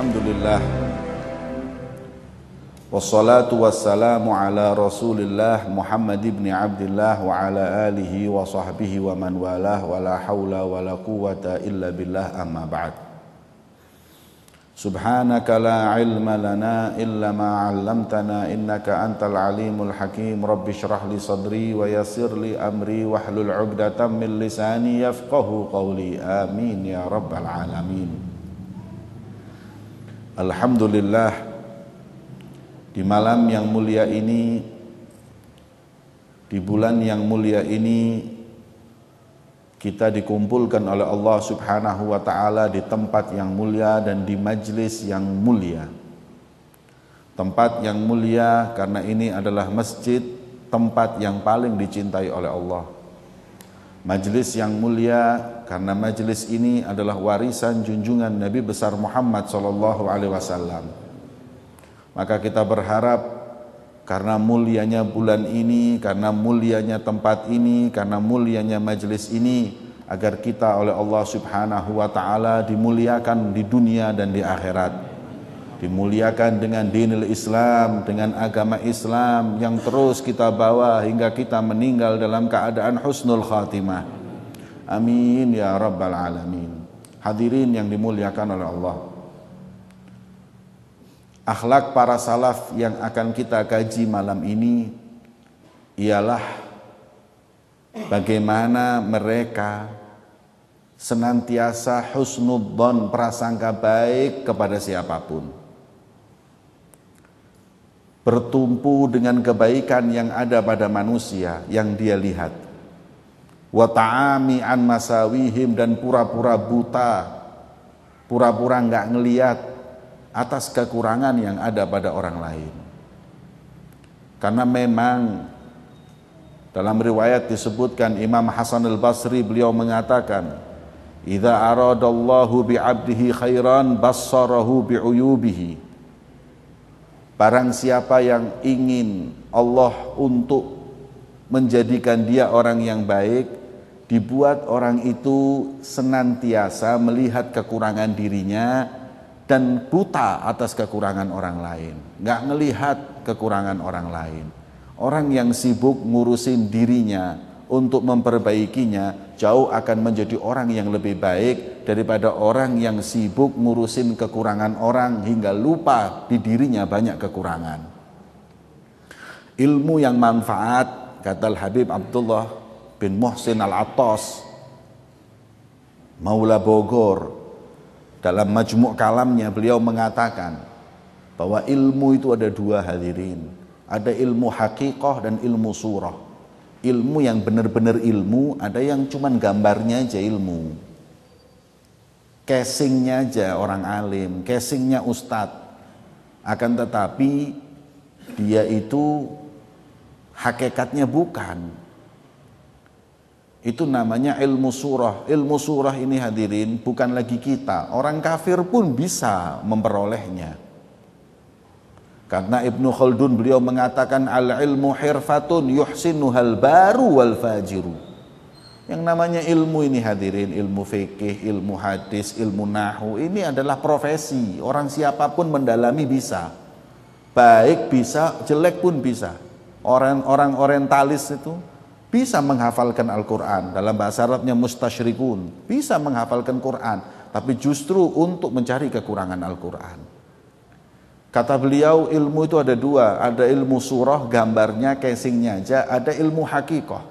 Alhamdulillah. Wassalatu wassalamu ala Rasulillah Muhammad ibn Abdillah wa ala alihi wa sahbihi wa man walah wa la hawla wa la quwwata illa billah, amma ba'd. Subhanaka la ilma lana illa ma 'allamtana innaka antal alimul hakim. Rabbi shrah li sadri wa yassir li amri wahlul 'uqdatam min lisani yafqahu qawli. Amin ya rabbal alamin. Alhamdulillah, di malam yang mulia ini, di bulan yang mulia ini, kita dikumpulkan oleh Allah Subhanahu wa ta'ala di tempat yang mulia dan di majlis yang mulia. Tempat yang mulia karena ini adalah masjid, tempat yang paling dicintai oleh Allah. Majlis yang mulia karena majlis ini adalah warisan junjungan Nabi besar Muhammad sallallahu alaihi wasallam. Maka kita berharap karena mulianya bulan ini, karena mulianya tempat ini, karena mulianya majlis ini, agar kita oleh Allah Subhanahu wa ta'ala dimuliakan di dunia dan di akhirat. Dimuliakan dengan dinil Islam, dengan agama Islam yang terus kita bawa hingga kita meninggal dalam keadaan husnul khatimah. Amin ya rabbal alamin. Hadirin yang dimuliakan oleh Allah, akhlak para salaf yang akan kita kaji malam ini ialah bagaimana mereka senantiasa husnudzon, prasangka baik kepada siapapun, bertumpu dengan kebaikan yang ada pada manusia yang dia lihat, wa ta'ami an masawihim, dan pura-pura buta, pura-pura enggak ngelihat atas kekurangan yang ada pada orang lain. Karena memang dalam riwayat disebutkan, Imam Hasan al-Basri beliau mengatakan, idza aradallahu bi'abdihi khairan bassarahu bi'uyubihi. Barang siapa yang ingin Allah untuk menjadikan dia orang yang baik, dibuat orang itu senantiasa melihat kekurangan dirinya dan buta atas kekurangan orang lain, nggak ngelihat kekurangan orang lain. Orang yang sibuk ngurusin dirinya untuk memperbaikinya jauh akan menjadi orang yang lebih baik daripada orang yang sibuk ngurusin kekurangan orang hingga lupa di dirinya banyak kekurangan. Ilmu yang manfaat, kata Habib Abdullah bin Muhsin Al-Attas, Maula Bogor, dalam majmu' kalamnya beliau mengatakan bahwa ilmu itu ada dua, hadirin. Ada ilmu hakikah dan ilmu surah. Ilmu yang benar-benar ilmu, ada yang cuman gambarnya aja ilmu, casingnya aja orang alim, casingnya ustadz. Akan tetapi dia itu hakikatnya bukan. Itu namanya ilmu surah. Ilmu surah ini, hadirin, bukan lagi kita, orang kafir pun bisa memperolehnya. Karena Ibnu Khaldun beliau mengatakan, al-ilmu hirfatun yuhsinuhal baru wal fajiru. Yang namanya ilmu ini, hadirin, ilmu fikih, ilmu hadis, ilmu nahwu, ini adalah profesi. Orang siapapun mendalami bisa. Baik bisa, jelek pun bisa. Orang orientalis itu bisa menghafalkan Al-Quran, dalam bahasa Arabnya mustasyrikun, bisa menghafalkan Quran, tapi justru untuk mencari kekurangan Al-Quran. Kata beliau, ilmu itu ada dua, ada ilmu surah, gambarnya, casingnya aja, ada ilmu hakikah.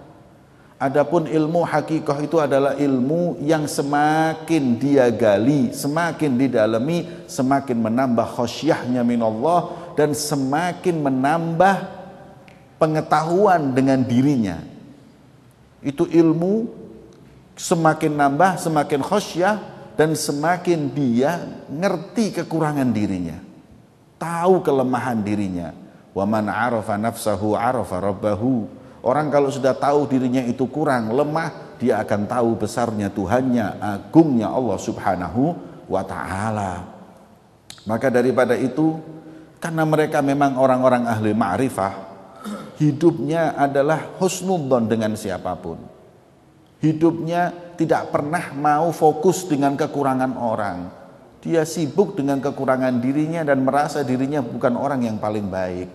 Adapun ilmu hakikah itu adalah ilmu yang semakin dia gali, semakin didalami, semakin menambah khasyahnya minallah, dan semakin menambah pengetahuan dengan dirinya. Itu ilmu semakin nambah, semakin khasyah, dan semakin dia ngerti kekurangan dirinya, tahu kelemahan dirinya. Wa man 'arafa nafsahu 'arafa rabbahu. Orang kalau sudah tahu dirinya itu kurang, lemah, dia akan tahu besarnya Tuhannya, agungnya Allah Subhanahu wa ta'ala. Maka daripada itu, karena mereka memang orang-orang ahli ma'rifah, hidupnya adalah husnudzon dengan siapapun. Hidupnya tidak pernah mau fokus dengan kekurangan orang. Dia sibuk dengan kekurangan dirinya dan merasa dirinya bukan orang yang paling baik.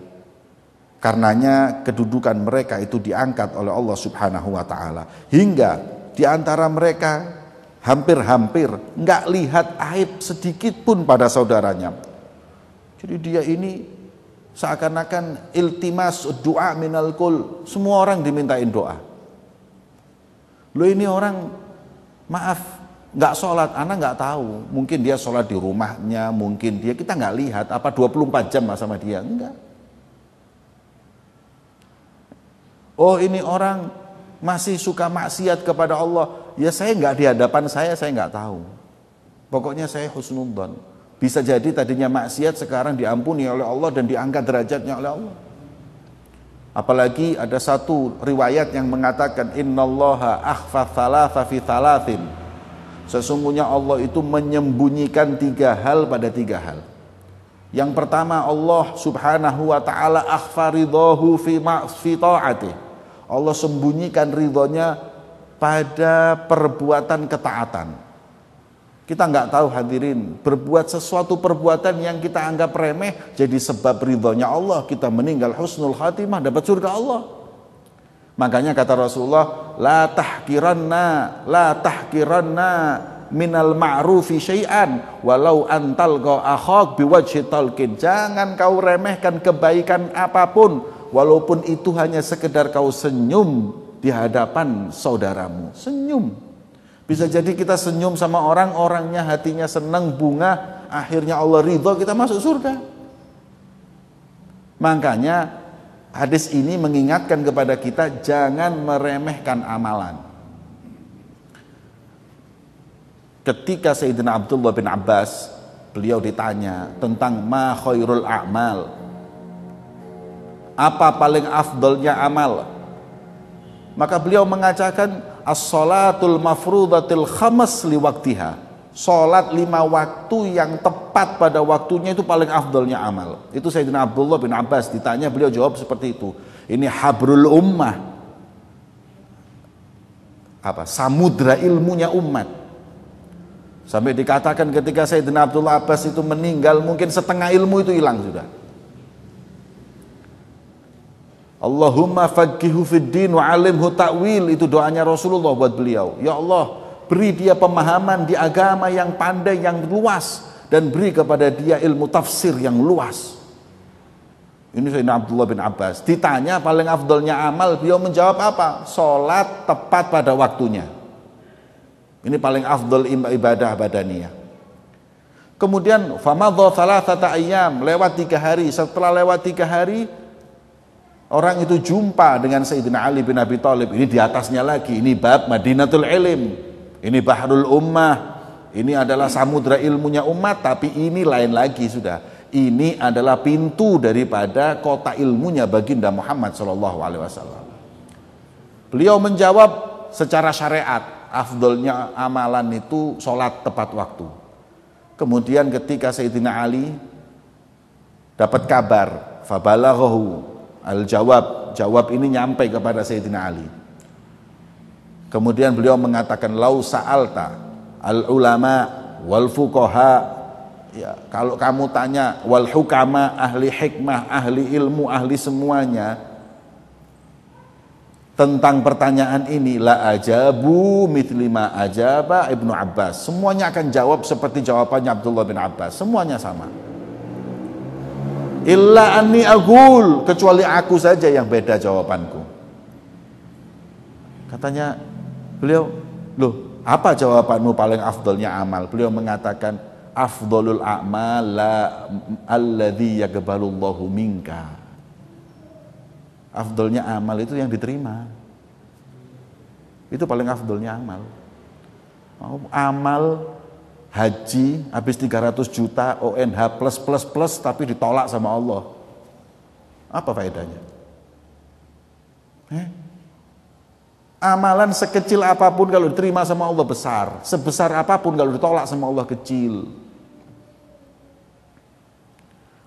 Karenanya kedudukan mereka itu diangkat oleh Allah Subhanahu wa taala. Hingga di antara mereka hampir-hampir nggak lihat aib sedikit pun pada saudaranya. Jadi dia ini seakan-akan iltimas doa minal kul. Semua orang dimintain doa. Loh ini orang, maaf, nggak sholat, anak nggak tahu. Mungkin dia sholat di rumahnya, mungkin dia, kita nggak lihat apa 24 jam sama dia, enggak. Oh ini orang masih suka maksiat kepada Allah, ya saya nggak di hadapan saya nggak tahu. Pokoknya saya husnudzon. Bisa jadi tadinya maksiat sekarang diampuni oleh Allah dan diangkat derajatnya oleh Allah. Apalagi ada satu riwayat yang mengatakan innallaha akhfa thalatha fi thalathin. Sesungguhnya Allah itu menyembunyikan 3 hal pada 3 hal. Yang pertama, Allah Subhanahu wa taala akhfa ridahu fi ta'ati. Allah sembunyikan ridhonya pada perbuatan ketaatan. Kita nggak tahu hadirin, berbuat sesuatu perbuatan yang kita anggap remeh jadi sebab ridhonya Allah, kita meninggal husnul khatimah dapat surga Allah. Makanya kata Rasulullah, la tahkiranna minal ma'rufi syai'an walau antal akhak biwajhi talqin. Jangan kau remehkan kebaikan apapun walaupun itu hanya sekedar kau senyum di hadapan saudaramu. Senyum. Bisa jadi kita senyum sama orang, orangnya hatinya senang, bunga, akhirnya Allah ridho, kita masuk surga. Makanya hadis ini mengingatkan kepada kita jangan meremehkan amalan. Ketika Sayyidina Abdullah bin Abbas, beliau ditanya tentang ma khairul a'mal, apa paling afdolnya amal, maka beliau mengatakan as-salatul mafrudatil khamas li waktiha. Salat 5 waktu yang tepat pada waktunya itu paling afdolnya amal. Itu Sayyidina Abdullah bin Abbas ditanya, beliau jawab seperti itu. Ini habrul ummah. Samudra ilmunya umat. Sampai dikatakan ketika Sayyidina Abdullah Abbas itu meninggal, mungkin setengah ilmu itu hilang sudah. Allahumma faqihhu fid din wa 'allimhu ta'wil, itu doanya Rasulullah buat beliau. Ya Allah, beri dia pemahaman di agama yang pandai, yang luas, dan beri kepada dia ilmu tafsir yang luas. Ini Sayyidina Abdullah bin Abbas ditanya paling afdolnya amal, beliau menjawab apa? Salat tepat pada waktunya. Ini paling afdol ibadah badaniyah. Kemudian famadha thalathata ayyam, lewat 3 hari. Setelah lewat 3 hari, orang itu jumpa dengan Sayyidina Ali bin Abi Thalib. Ini di atasnya lagi, ini bab Madinatul Ilm, ini Bahrul Ummah, ini adalah samudra ilmunya umat. Tapi ini lain lagi sudah. Ini adalah pintu daripada kota ilmunya baginda Muhammad SAW. Beliau menjawab secara syariat, afdolnya amalan itu sholat tepat waktu. Kemudian ketika Sayyidina Ali dapat kabar, fabalaghahu jawab ini nyampe kepada Sayyidina Ali. Kemudian beliau mengatakan lau sa'alta al ulama wal fuqaha, ya, kalau kamu tanya wal hukama, ahli hikmah, ahli ilmu, ahli semuanya tentang pertanyaan ini, la ajabu mithli ma ajaba Ibnu Abbas, semuanya akan jawab seperti jawabannya Abdullah bin Abbas, semuanya sama. Illa anni aqul, kecuali aku saja yang beda jawabanku. Katanya beliau, loh apa jawabanmu paling afdolnya amal? Beliau mengatakan afdolul a'mal alladzi yaqbalullahu minka. Afdolnya amal itu yang diterima. Itu paling afdolnya amal. Amal haji habis 300 juta ONH plus tapi ditolak sama Allah. Apa faedahnya? Amalan sekecil apapun kalau diterima sama Allah besar, sebesar apapun kalau ditolak sama Allah kecil.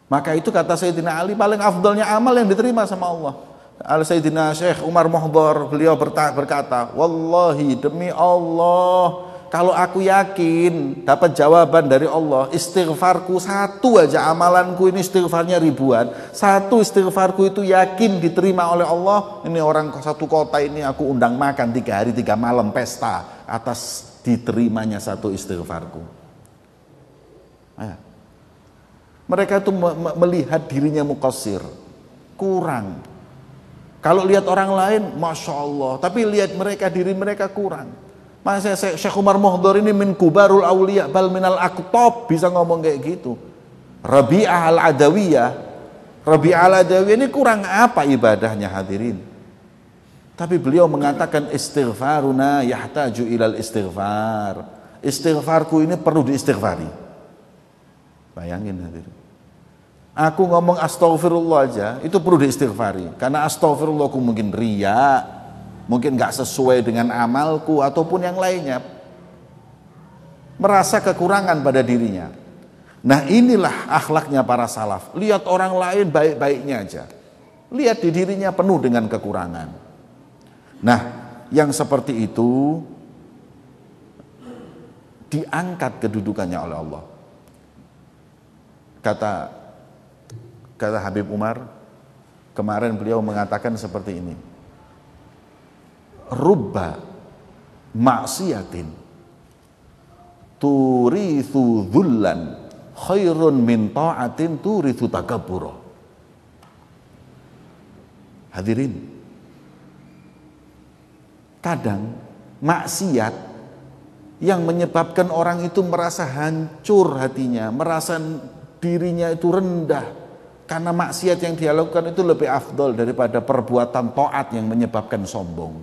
Maka itu kata Sayyidina Ali, paling afdolnya amal yang diterima sama Allah. Sayyidina Syekh Umar Muhdhar, beliau berkata, wallahi demi Allah, kalau aku yakin dapat jawaban dari Allah, istighfarku satu aja, amalanku ini istighfarnya ribuan, satu istighfarku itu yakin diterima oleh Allah, ini orang satu kota ini aku undang makan 3 hari 3 malam pesta atas diterimanya satu istighfarku. Mereka itu melihat dirinya muqassir, kurang. Kalau lihat orang lain, Masya Allah, tapi lihat mereka, diri mereka kurang. Masa Syekh Umar Muhdhar ini min kubarul awliya bal minal aqtab, bisa ngomong kayak gitu. Rabi'ah al-Adawiyah ini kurang apa ibadahnya hadirin? Tapi beliau mengatakan istighfaruna yahtaju ilal istighfar. Istighfarku ini perlu diistighfari. Bayangin hadirin. Aku ngomong astaghfirullah aja, itu perlu diistighfari. Karena astaghfirullahku mungkin riya, mungkin gak sesuai dengan amalku, ataupun yang lainnya. Merasa kekurangan pada dirinya. Nah inilah akhlaknya para salaf. Lihat orang lain baik-baiknya aja. Lihat di dirinya penuh dengan kekurangan. Nah yang seperti itu diangkat kedudukannya oleh Allah. Kata Habib Umar, kemarin beliau mengatakan seperti ini. Rubba maksiatin turithu dhullan khairun min ta'atin turithu takabbura. Hadirin, kadang maksiat yang menyebabkan orang itu merasa hancur hatinya, merasa dirinya itu rendah. Karena maksiat yang dia lakukan itu lebih afdol daripada perbuatan taat yang menyebabkan sombong.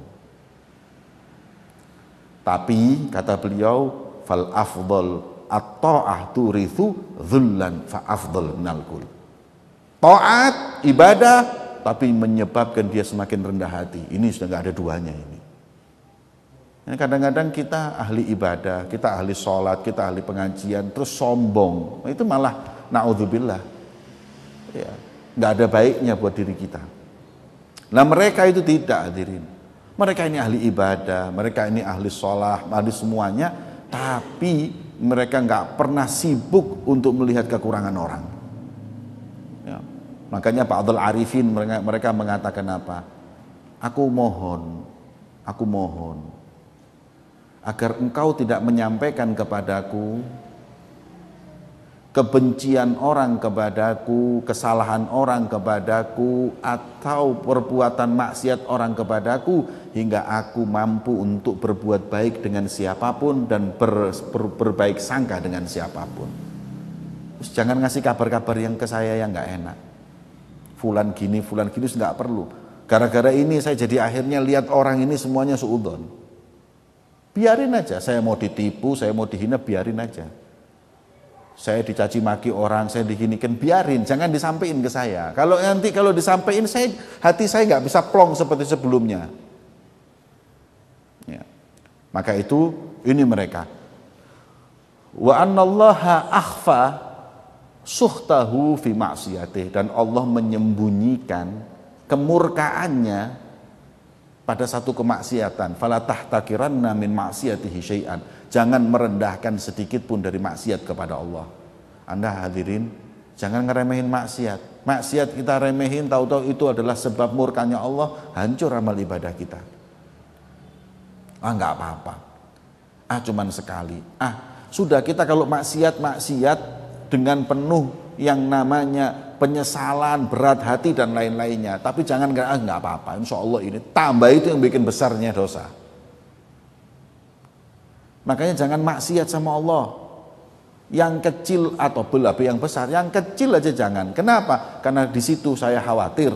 Tapi kata beliau, fal afdol at-ta'ah turithu dhullan fa afdol minal kul. Taat, ibadah, tapi menyebabkan dia semakin rendah hati. Ini sudah gak ada duanya ini. Kadang-kadang kita ahli ibadah, kita ahli sholat, kita ahli pengajian, terus sombong. Itu malah na'udzubillah. Ya, nggak ada baiknya buat diri kita. Nah mereka itu tidak hadirin. Mereka ini ahli ibadah, mereka ini ahli sholat, ahli semuanya, tapi mereka nggak pernah sibuk untuk melihat kekurangan orang. Ya. Makanya Pak Abdul Arifin mereka mengatakan apa? Aku mohon agar engkau tidak menyampaikan kepadaku kebencian orang kepadaku, kesalahan orang kepadaku, atau perbuatan maksiat orang kepadaku, hingga aku mampu untuk berbuat baik dengan siapapun dan berbaik sangka dengan siapapun. Terus jangan ngasih kabar-kabar yang ke saya yang gak enak. Fulan gini nggak perlu. Gara-gara ini saya jadi akhirnya lihat orang ini semuanya suudzon. Biarin aja, saya mau ditipu, saya mau dihina, biarin aja. Saya dicaci maki orang, saya diginikan, biarin, jangan disampaikan ke saya. Kalau disampaikan, hati saya nggak bisa plong seperti sebelumnya. Ya. Maka itu ini mereka. Wa annallaha akhfa suhtahu fi ma'siyatih, dan Allah menyembunyikan kemurkaannya pada satu kemaksiatan. Fala tahtakiranna min ma'siyatihi syai'an. Jangan merendahkan sedikit pun dari maksiat kepada Allah. Anda hadirin, jangan ngeremehin maksiat. Maksiat kita remehin, tahu-tahu itu adalah sebab murkanya Allah, hancur amal ibadah kita. Enggak apa-apa. Cuman sekali. Sudah, kita kalau maksiat dengan penuh yang namanya penyesalan, berat hati dan lain-lainnya. Tapi jangan enggak apa-apa. Insya Allah ini tambah itu yang bikin besarnya dosa. Makanya jangan maksiat sama Allah. Yang kecil atau lebih yang besar, yang kecil aja jangan. Kenapa? Karena di situ saya khawatir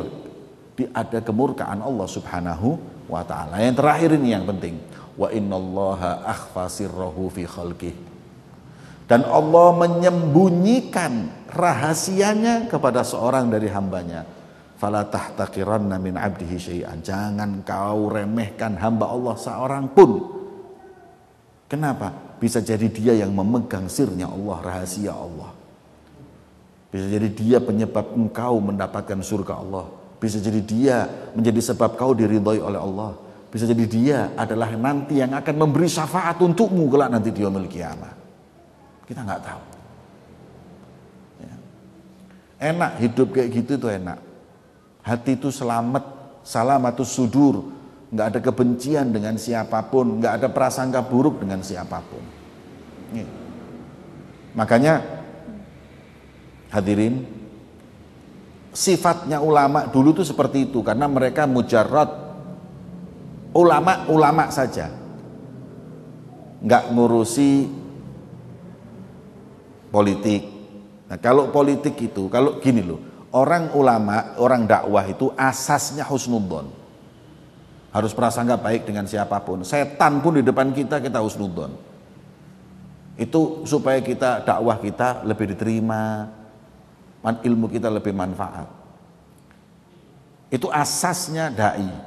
ada kemurkaan Allah Subhanahu wa taala. Yang terakhir ini yang penting. Wa innallaha akhfa sirrahu fi khalqih. Dan Allah menyembunyikan rahasianya kepada seorang dari hambanya. Fala tahtaqiranna min 'abdihi syai'an. Jangan kau remehkan hamba Allah seorang pun. Kenapa? Bisa jadi dia yang memegang sirnya Allah, rahasia Allah. Bisa jadi dia penyebab engkau mendapatkan surga Allah. Bisa jadi dia menjadi sebab kau diridhoi oleh Allah. Bisa jadi dia adalah nanti yang akan memberi syafaat untukmu kelak nanti di yaumil qiyamah. Kita nggak tahu. Ya. Enak hidup kayak gitu tuh enak. Hati itu selamat, salamatus sudur, nggak ada kebencian dengan siapapun, nggak ada prasangka buruk dengan siapapun. Ya. Makanya hadirin, sifatnya ulama dulu tuh seperti itu karena mereka mujarrad ulama saja, nggak ngurusi politik. Nah kalau politik itu, kalau gini loh, orang ulama, orang dakwah itu asasnya husnudzon, harus prasangka baik dengan siapapun. Setan pun di depan kita husnudzon. Itu supaya kita dakwah kita lebih diterima, ilmu kita lebih manfaat. Itu asasnya dai.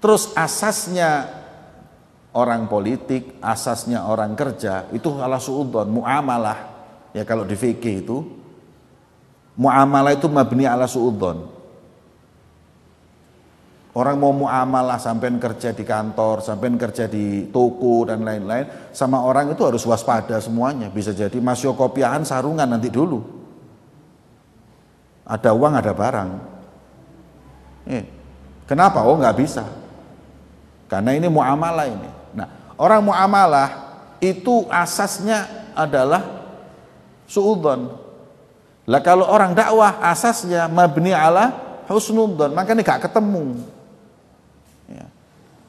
Terus asasnya orang politik, asasnya orang kerja itu ala suudzon, muamalah. Ya kalau di fikih itu muamalah itu mabni ala suudzon. Orang mau muamalah sampai kerja di kantor, sampai kerja di toko dan lain-lain, sama orang itu harus waspada semuanya. Bisa jadi masyokopiahan sarungan nanti dulu. Ada uang, ada barang. Kenapa? Oh nggak bisa. Karena ini muamalah ini. Nah, orang muamalah itu asasnya adalah suudzon. Lah kalau orang dakwah asasnya mabni ala husnudzon, makanya gak ketemu.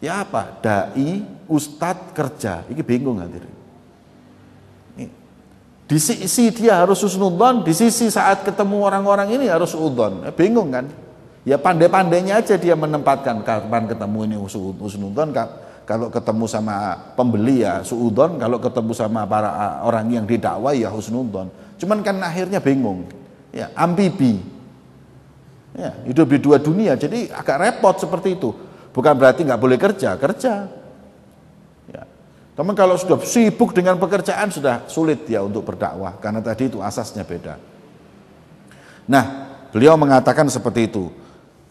Ya apa? Dai, ustadz, kerja. Ini bingung hadirin. Di sisi dia harus husnudzon, di sisi saat ketemu orang-orang ini harus suudzon. Bingung kan? Ya pandai-pandainya aja dia menempatkan kapan ketemu ini husnudzon, kalau ketemu sama pembeli ya suudzon, kalau ketemu sama para orang yang didakwa ya husnudzon. Cuman kan akhirnya bingung. Ya, ambibi. Ya, hidup di dua dunia, jadi agak repot seperti itu. Bukan berarti nggak boleh kerja. Ya. Teman kalau sudah sibuk dengan pekerjaan sudah sulit ya untuk berdakwah karena tadi itu asasnya beda. Nah, beliau mengatakan seperti itu.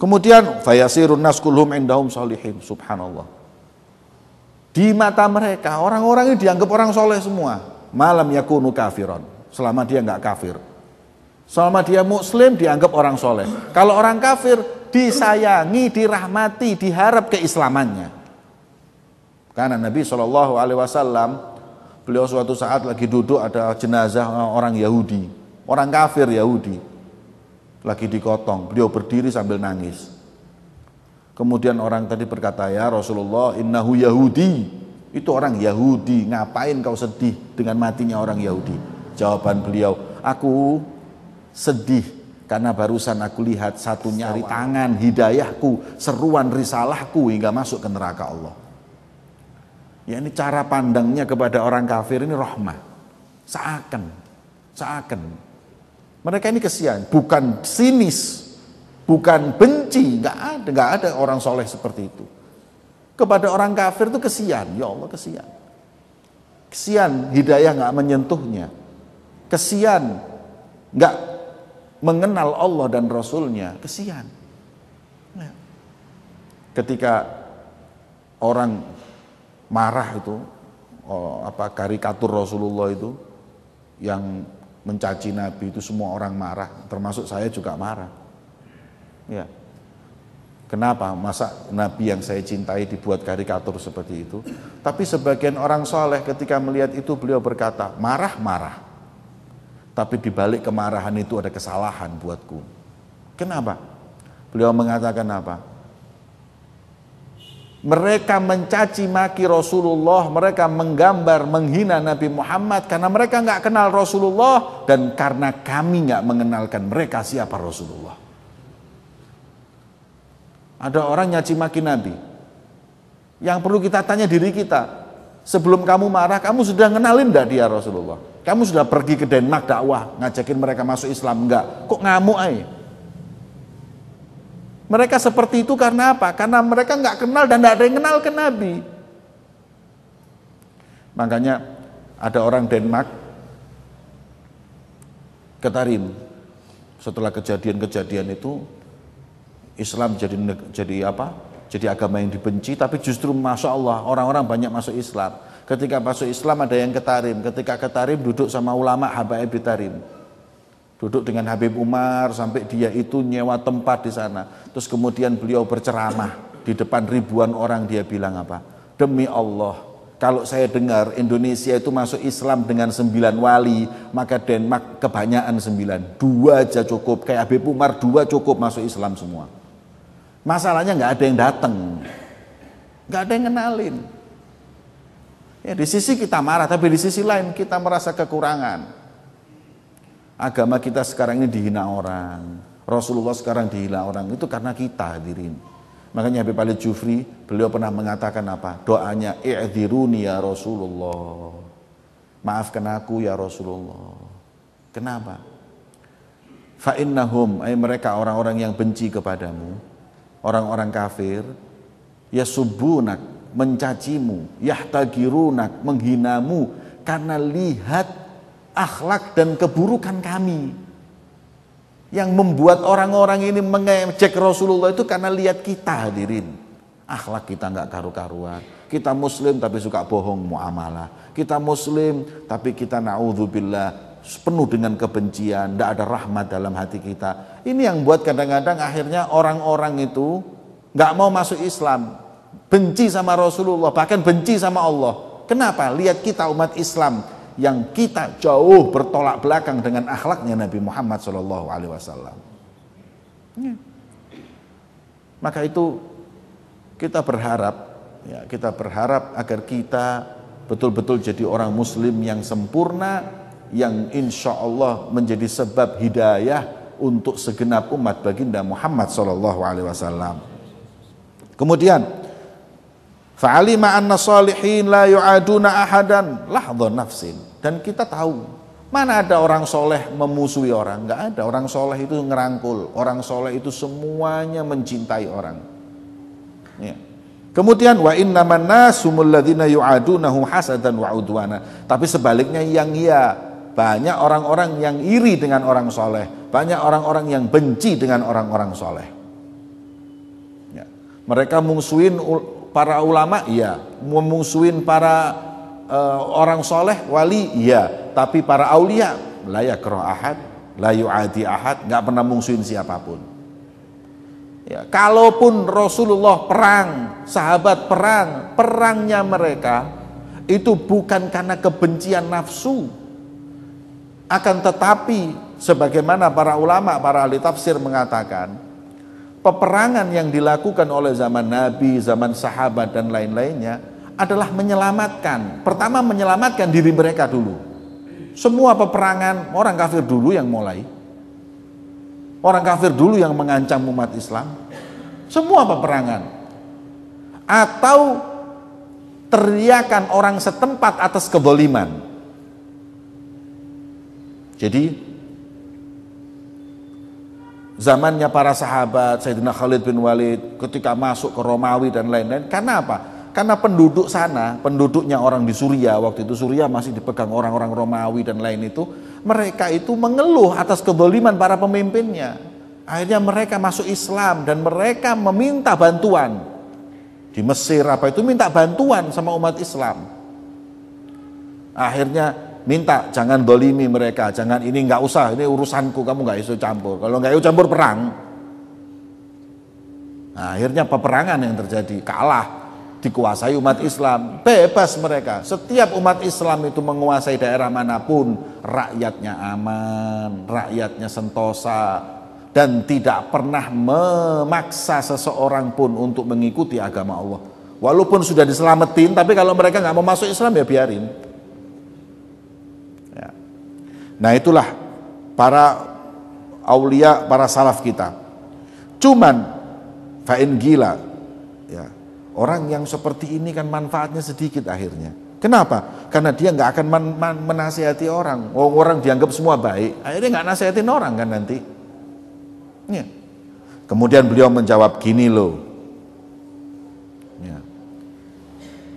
Kemudian fayasirun nas kulhum indahum sholihin, subhanallah. Di mata mereka orang-orang ini dianggap orang soleh semua. Malam yakunu kafiron, selama dia nggak kafir. Selama dia muslim dianggap orang soleh. Kalau orang kafir disayangi, dirahmati, diharap keislamannya. Karena Nabi SAW, beliau suatu saat lagi duduk ada jenazah orang Yahudi, orang kafir Yahudi. Lagi dikotong, beliau berdiri sambil nangis. Kemudian orang tadi berkata, ya Rasulullah, innahu Yahudi. Itu orang Yahudi, ngapain kau sedih dengan matinya orang Yahudi? Jawaban beliau, aku sedih karena barusan aku lihat satu nyari tangan hidayahku, seruan risalahku hingga masuk ke neraka Allah. Ya ini cara pandangnya kepada orang kafir ini rahmah. Seakan. Mereka ini kesian, bukan sinis, bukan benci, nggak ada orang soleh seperti itu. Kepada orang kafir itu kesian, ya Allah kesian. Kesian hidayah nggak menyentuhnya, kesian nggak mengenal Allah dan Rasulnya, kesian. Ketika orang marah itu, karikatur Rasulullah itu yang mencaci Nabi itu semua orang marah, termasuk saya juga marah. Ya. Kenapa? Masa Nabi yang saya cintai dibuat karikatur seperti itu? Tapi sebagian orang soleh ketika melihat itu beliau berkata, marah. Tapi dibalik kemarahan itu ada kesalahan buatku. Kenapa? Beliau mengatakan apa? Mereka mencaci maki Rasulullah, mereka menggambar, menghina Nabi Muhammad karena mereka nggak kenal Rasulullah dan karena kami nggak mengenalkan mereka siapa Rasulullah. Ada orang nyaci maki Nabi. Yang perlu kita tanya diri kita, sebelum kamu marah, kamu sudah ngenalin enggak dia Rasulullah? Kamu sudah pergi ke Denmark dakwah, ngajakin mereka masuk Islam enggak? Kok ngamuk aja? Mereka seperti itu karena apa? Karena mereka nggak kenal dan nggak ada yang kenal ke Nabi. Makanya ada orang Denmark ke Tarim. Setelah kejadian-kejadian itu Islam jadi Jadi agama yang dibenci, tapi justru Masya Allah orang-orang banyak masuk Islam. Ketika masuk Islam ada yang ke Tarim, ketika ke Tarim duduk sama ulama habaib di Tarim. Duduk dengan Habib Umar sampai dia itu nyewa tempat di sana. Terus kemudian beliau berceramah di depan ribuan orang, dia bilang apa? Demi Allah, kalau saya dengar Indonesia itu masuk Islam dengan 9 wali, maka Denmark kebanyakan 9. 2 aja cukup, kayak Habib Umar 2 cukup masuk Islam semua. Masalahnya nggak ada yang datang, nggak ada yang kenalin. Ya, di sisi kita marah, tapi di sisi lain kita merasa kekurangan. Agama kita sekarang ini dihina orang, Rasulullah sekarang dihina orang, itu karena kita hadirin. Makanya Habib Ali Jufri, beliau pernah mengatakan apa? Doanya, i'dziruni ya Rasulullah. Maafkan aku ya Rasulullah. Kenapa? Fa innahum, mereka orang-orang yang benci kepadamu, orang-orang kafir, yasubunak, mencacimu, yahtagirunak, menghinamu karena lihat akhlak dan keburukan kami. Yang membuat orang-orang ini mengejek Rasulullah itu karena lihat kita hadirin. Akhlak kita nggak karu-karuan. Kita muslim tapi suka bohong muamalah. Kita muslim tapi kita na'udzubillah penuh dengan kebencian, tidak ada rahmat dalam hati kita. Ini yang buat kadang-kadang akhirnya orang-orang itu nggak mau masuk Islam, benci sama Rasulullah, bahkan benci sama Allah. Kenapa? Lihat kita umat Islam yang kita jauh bertolak belakang dengan akhlaknya Nabi Muhammad SAW. Ya. Maka itu kita berharap agar kita betul-betul jadi orang Muslim yang sempurna, yang insya Allah menjadi sebab hidayah untuk segenap umat baginda Muhammad SAW. Kemudian, fa'alima anna salihin la yu'aduna ahadan lahdha nafsin. Dan kita tahu, mana ada orang soleh memusuhi orang? Enggak ada. Orang soleh itu ngerangkul, orang soleh itu semuanya mencintai orang. Ya. Kemudian wa innaman nasumul ladzina yu'adunahu hasadan wa udwana. Tapi sebaliknya yang banyak orang-orang yang iri dengan orang soleh, banyak orang-orang yang benci dengan orang-orang soleh. Ya. Mereka mungsuin para ulama, iya. Memusuhin para orang soleh, wali, iya. Tapi para aulia, la yakrah ahad, la yu'adi ahad, nggak pernah mungsuhin siapapun. Ya. Kalaupun Rasulullah perang, sahabat perang, perangnya mereka itu bukan karena kebencian nafsu. Akan tetapi sebagaimana para ulama, para ahli tafsir mengatakan, peperangan yang dilakukan oleh zaman Nabi, zaman sahabat dan lain-lainnya adalah menyelamatkan. Pertama menyelamatkan diri mereka dulu. Semua peperangan orang kafir dulu yang mulai. Orang kafir dulu yang mengancam umat Islam. Semua peperangan. Atau teriakan orang setempat atas kezaliman. Jadi zamannya para sahabat, Sayyidina Khalid bin Walid ketika masuk ke Romawi dan lain-lain, karena apa? Karena penduduk sana, penduduknya orang di Suriah, waktu itu Suriah masih dipegang orang-orang Romawi dan lain itu, mereka itu mengeluh atas kezaliman para pemimpinnya. Akhirnya mereka masuk Islam dan mereka meminta bantuan. Di Mesir apa itu minta bantuan sama umat Islam. Akhirnya minta jangan dolimi mereka, jangan ini nggak usah, ini urusanku, kamu nggak bisa campur. Kalau nggak bisa campur perang. Nah, akhirnya peperangan yang terjadi, kalah, dikuasai umat Islam, bebas mereka. Setiap umat Islam itu menguasai daerah manapun, rakyatnya aman, rakyatnya sentosa, dan tidak pernah memaksa seseorang pun untuk mengikuti agama Allah. Walaupun sudah diselamatin, tapi kalau mereka nggak mau masuk Islam ya biarin. Nah itulah para aulia, para salaf kita. Cuman fa'in gila, ya, orang yang seperti ini kan manfaatnya sedikit akhirnya. Kenapa? Karena dia nggak akan menasihati orang. Orang dianggap semua baik, akhirnya nggak nasihatin orang kan nanti. Ya. Kemudian beliau menjawab gini loh. Ya.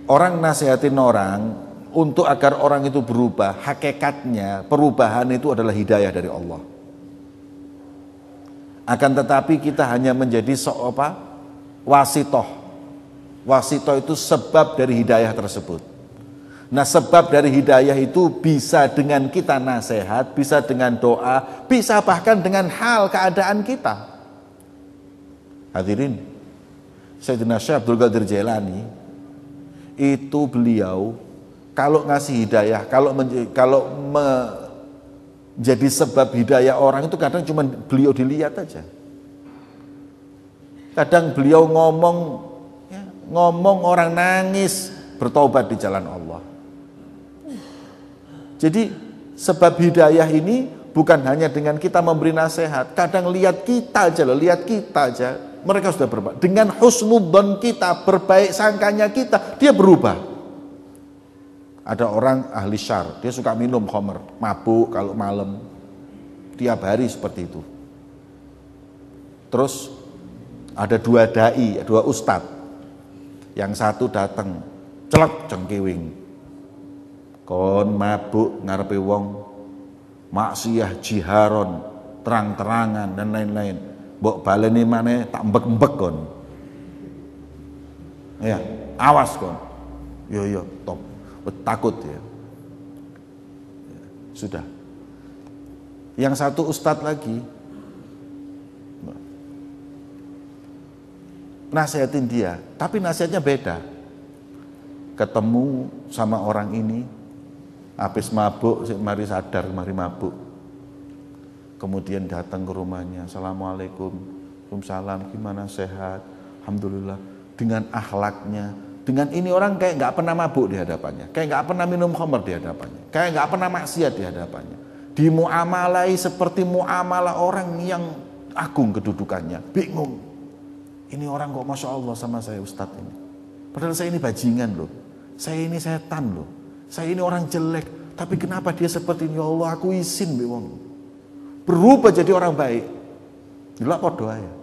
Orang nasihatin orang untuk agar orang itu berubah, hakikatnya perubahan itu adalah hidayah dari Allah. Akan tetapi kita hanya menjadi wasitoh, Wasito itu sebab dari hidayah tersebut. Nah, sebab dari hidayah itu bisa dengan kita nasihat, bisa dengan doa, bisa bahkan dengan hal keadaan kita. Hadirin, Sayyidina Syekh Abdul Qadir Jailani itu beliau kalau ngasih hidayah, kalau menjadi sebab hidayah orang itu kadang cuma beliau dilihat aja. Kadang beliau ngomong orang nangis bertobat di jalan Allah. Jadi sebab hidayah ini bukan hanya dengan kita memberi nasihat, kadang lihat kita aja loh, lihat kita aja, mereka sudah berubah. Dengan husnudzon kita, berbaik sangkanya kita, dia berubah. Ada orang ahli syar, dia suka minum khamr, mabuk kalau malam, tiap hari seperti itu. Terus ada dua dai, dua ustadz, yang satu datang, celek cengkewing, kon mabuk ngarepe wong, maksiyah jiharon, terang-terangan dan lain-lain. Mbok baleni maneh tak mbek-mbek kon. Ya, awas kon. Yo top. Takut ya. Sudah. Yang satu ustadz lagi nasihatin dia, tapi nasihatnya beda. Ketemu sama orang ini, habis mabuk, mari sadar, mari mabuk. Kemudian datang ke rumahnya, assalamualaikum, waalaikumsalam, gimana sehat, alhamdulillah. Dengan akhlaknya, dengan ini orang kayak nggak pernah mabuk di hadapannya, kayak nggak pernah minum khamr di hadapannya, kayak nggak pernah maksiat di hadapannya. Dimuamalai seperti muamalah orang yang agung kedudukannya. Bingung, ini orang kok masya Allah sama saya ustadz ini. Padahal saya ini bajingan loh, saya ini setan loh, saya ini orang jelek, tapi kenapa dia seperti ini? Ya Allah, aku izin bewong. Berubah jadi orang baik. Itulah doa ya.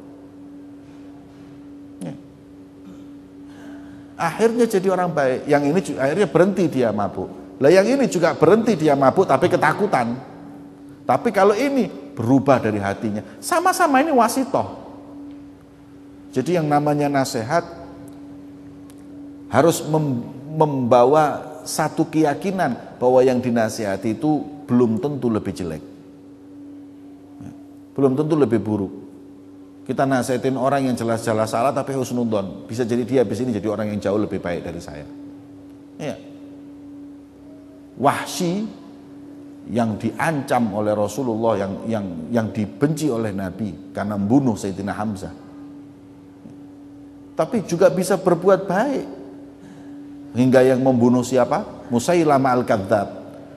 Akhirnya jadi orang baik. Yang ini akhirnya berhenti dia mabuk. Lah yang ini juga berhenti dia mabuk tapi ketakutan. Tapi kalau ini berubah dari hatinya. Sama-sama ini wasitoh. Jadi yang namanya nasihat harus membawa satu keyakinan bahwa yang dinasihati itu belum tentu lebih jelek. Belum tentu lebih buruk. Kita nasihatin orang yang jelas-jelas salah tapi husnudzon, bisa jadi dia habis ini jadi orang yang jauh lebih baik dari saya. Ya. Wahsy yang diancam oleh Rasulullah, yang dibenci oleh Nabi karena membunuh Sayyidina Hamzah. Tapi juga bisa berbuat baik. Hingga yang membunuh siapa? Musailamah al-Kadzdzab.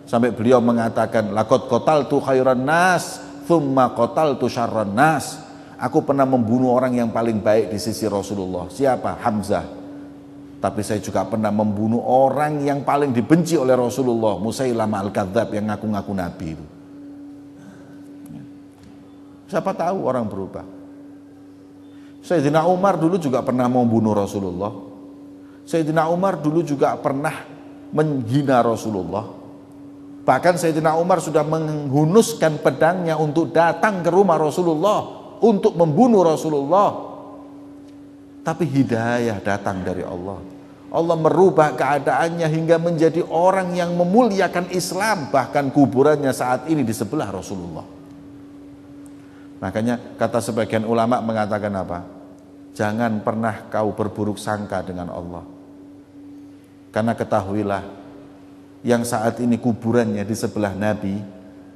Sampai beliau mengatakan, laqad qataltu khairan nas, tsumma qataltu syarran nas. Aku pernah membunuh orang yang paling baik di sisi Rasulullah. Siapa? Hamzah. Tapi saya juga pernah membunuh orang yang paling dibenci oleh Rasulullah, Musailamah al-Kadzdzab, yang ngaku-ngaku Nabi itu. Siapa tahu orang berubah. Sayyidina Umar dulu juga pernah membunuh Rasulullah. Sayyidina Umar dulu juga pernah menghina Rasulullah. Bahkan Sayyidina Umar sudah menghunuskan pedangnya untuk datang ke rumah Rasulullah, untuk membunuh Rasulullah. Tapi hidayah datang dari Allah. Allah merubah keadaannya hingga menjadi orang yang memuliakan Islam. Bahkan kuburannya saat ini di sebelah Rasulullah. Makanya kata sebagian ulama mengatakan apa? Jangan pernah kau berburuk sangka dengan Allah. Karena ketahuilah, yang saat ini kuburannya di sebelah Nabi,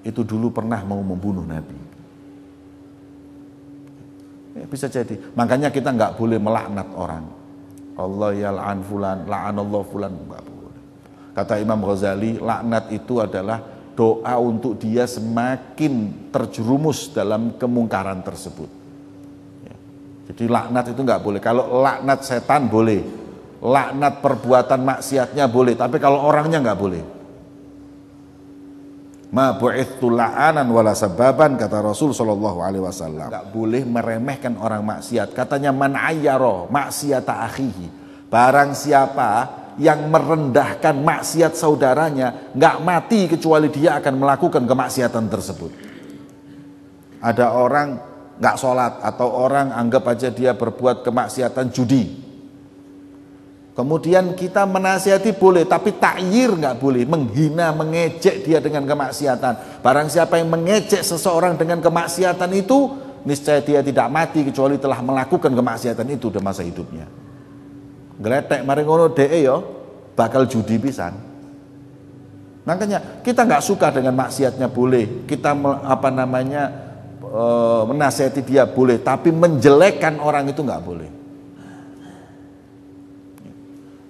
itu dulu pernah mau membunuh Nabi. Bisa jadi. Makanya kita nggak boleh melaknat orang. Allah yal'an fulan, la'anallahu fulan, nggak boleh. Kata Imam Ghazali, laknat itu adalah doa untuk dia semakin terjerumus dalam kemungkaran tersebut. Ya. Jadi laknat itu nggak boleh. Kalau laknat setan boleh, laknat perbuatan maksiatnya boleh, tapi kalau orangnya nggak boleh. Ma bu'ithu la'anan wala sababan, kata Rasul sallallahu alaihi wasallam. Enggak boleh meremehkan orang maksiat. Katanya man ayyara maksiata akhihi. Barang siapa yang merendahkan maksiat saudaranya, enggak mati kecuali dia akan melakukan kemaksiatan tersebut. Ada orang enggak sholat, atau orang anggap aja dia berbuat kemaksiatan judi. Kemudian kita menasihati boleh, tapi takyir nggak boleh, menghina, mengejek dia dengan kemaksiatan. Barang siapa yang mengejek seseorang dengan kemaksiatan itu, niscaya dia tidak mati kecuali telah melakukan kemaksiatan itu dalam masa hidupnya. Gletek mari ngono dhek yo bakal judi pisan. Makanya kita nggak suka dengan maksiatnya boleh, kita menasihati dia boleh, tapi menjelekkan orang itu nggak boleh.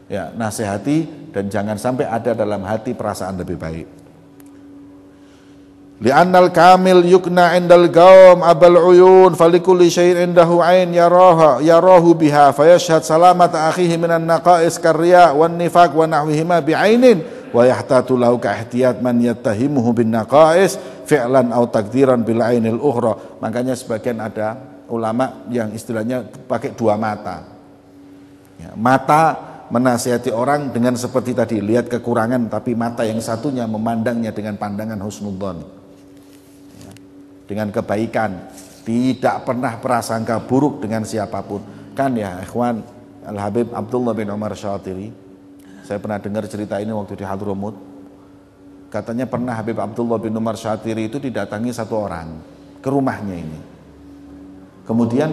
Ya, nasihati dan jangan sampai ada dalam hati perasaan lebih baik. Li'annal kamil yukna indal gaum abal uyun falikulli syai'in indahu ain yarahu biha fayashhad salamata akhihi minan naqais karriya wan nifaq wa nahwihima bi'ainin wa yahtatu lahu ka ihtiyat man yattahimuhu bin naqais fi'lan aw takdiran bil ainil ukhra. Makanya sebagian ada ulama yang istilahnya pakai dua mata. Ya, mata menasihati orang dengan seperti tadi, lihat kekurangan, tapi mata yang satunya memandangnya dengan pandangan husnudzon, ya, dengan kebaikan, tidak pernah prasangka buruk dengan siapapun. Kan ya ikhwan, Al-Habib Abdullah bin Umar Syatiri, saya pernah dengar cerita ini waktu di Hadramut. Katanya pernah Habib Abdullah bin Umar Syatiri itu didatangi satu orang ke rumahnya ini. Kemudian